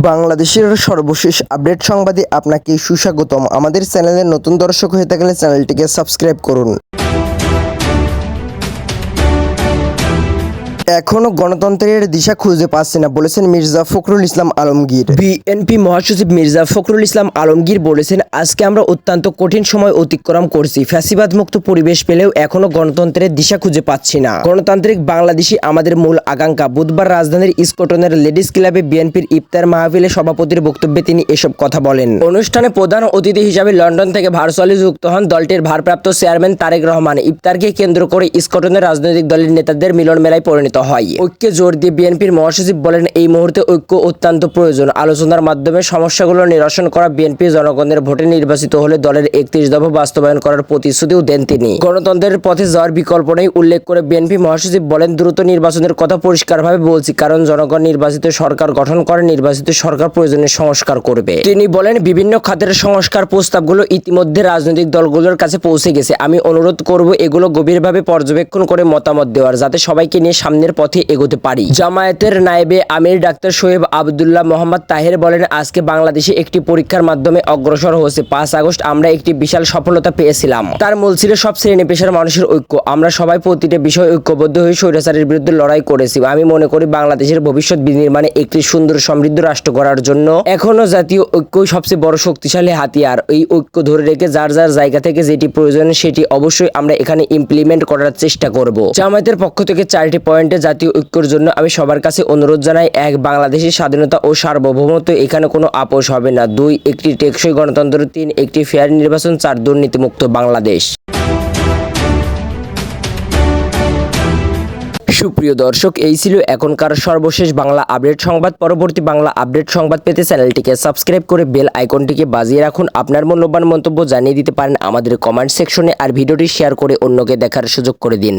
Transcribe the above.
বাংলাদেশের সর্বশেষ আপডেট সংবাদে আপনাকে সুস্বাগতম। আমাদের চ্যানেলের নতুন দর্শক হয়ে থাকলে চ্যানেলটিকে সাবস্ক্রাইব করুন। এখনো গণতন্ত্রের দিশা খুঁজে পাচ্ছে না বলেছেন মির্জা ফখরুল ইসলাম আলমগীর। বিএনপি মহাসচিব মির্জা ফখরুল ইসলাম আলমগীর বলেছেন, আজকে আমরা অত্যন্ত কঠিন সময় অতিক্রম করছি। ফ্যাসিবাদ মুক্ত পরিবেশ পেলেও এখনো গণতন্ত্রের দিশা খুঁজে পাচ্ছি না। গণতান্ত্রিক বাংলাদেশই আমাদের মূল আকাঙ্ক্ষা। বুধবার রাজধানীর ইস্কটনের লেডিস ক্লাবে বিএনপির ইফতার মাহফিলে সভাপতির বক্তব্যে তিনি এসব কথা বলেন। অনুষ্ঠানে প্রধান অতিথি হিসাবে লন্ডন থেকে ভার্চুয়ালি যুক্ত হন দলটির ভারপ্রাপ্ত চেয়ারম্যান তারেক রহমান। ইফতারকে কেন্দ্র করে ইস্কটনের রাজনৈতিক দলের নেতাদের মিলন মেলায় পরিণত হয়। ঐক্যে জোর দিয়ে বিএনপির মহাসচিব বলেন, এই মুহূর্তে ঐক্য অত্যন্ত প্রয়োজন। আলোচনার মাধ্যমে সমস্যাগুলো নিরসন করা। বিএনপি জনগণের ভোটে নির্বাচিত হলে দলের 31 দফা বাস্তবায়ন করার প্রতিশ্রুতিও দেন তিনি। গণতন্ত্রের পথে যাওয়ার বিকল্প নেই উল্লেখ করে বিএনপি মহাসচিব বলেন, দ্রুত নির্বাচনের কথা পরিষ্কারভাবে বলছি, কারণ জনগণ নির্বাচিত সরকার গঠন করে, নির্বাচিত সরকার প্রয়োজনীয় সংস্কার করবে। তিনি বলেন, বিভিন্ন খাতের সংস্কার প্রস্তাবগুলো ইতিমধ্যে রাজনৈতিক দলগুলোর কাছে পৌঁছে গেছে। আমি অনুরোধ করব এগুলো গভীরভাবে পর্যবেক্ষণ করে মতামত দেওয়ার, যাতে সবাইকে নিয়ে সামনের পথে এগোতে পারি। জামায়াতের নায়েবে আমির ডাক্তার শোয়েব আবদুল্লাহ মোহাম্মদ তাহের বলেন, আজকে বাংলাদেশে একটি পরীক্ষার মাধ্যমে অগ্রসর হয়েছে। 5 আগস্ট আমরা একটি বিশাল সফলতা পেয়েছিলাম। তার মূল ছিল সব শ্রেণী পেশার মানুষের ঐক্য। আমরা সবাই প্রতিটা বিষয়ে ঐক্যবদ্ধ হয়ে স্বৈরাচারের বিরুদ্ধে লড়াই করেছি। আমি মনে করি বাংলাদেশের ভবিষ্যৎ বিনির্মাণে একটি সুন্দর সমৃদ্ধ রাষ্ট্র গড়ার জন্য এখনো জাতীয় ঐক্যই সবচেয়ে বড় শক্তিশালী হাতিয়ার। এই ঐক্য ধরে রেখে যার যার জায়গা থেকে যেটি প্রয়োজন সেটি অবশ্যই আমরা এখানে ইমপ্লিমেন্ট করার চেষ্টা করব। জামায়াতের পক্ষ থেকে 4টি পয়েন্টে জাতীয় ঐক্যের জন্য আমি সবার কাছে অনুরোধ জানাই। 1, বাংলাদেশের স্বাধীনতা ও সার্বভৌমত্ব, এখানে কোনো আপোষ হবে না। 2, একটি টেকসই গণতন্ত্র। 3, একটি ফেয়ার নির্বাচন। 4, দুর্নীতিমুক্ত বাংলাদেশ। সুপ্রিয় দর্শক, এই ছিল এখনকার সর্বশেষ বাংলা আপডেট সংবাদ। পরবর্তী বাংলা আপডেট সংবাদ পেতে চ্যানেলটিকে সাবস্ক্রাইব করে বেল আইকনটিকে বাজিয়ে রাখুন। আপনার মূল্যবান মন্তব্য জানিয়ে দিতে পারেন আমাদের কমেন্ট সেকশনে, আর ভিডিওটি শেয়ার করে অন্যকে দেখার সুযোগ করে দিন।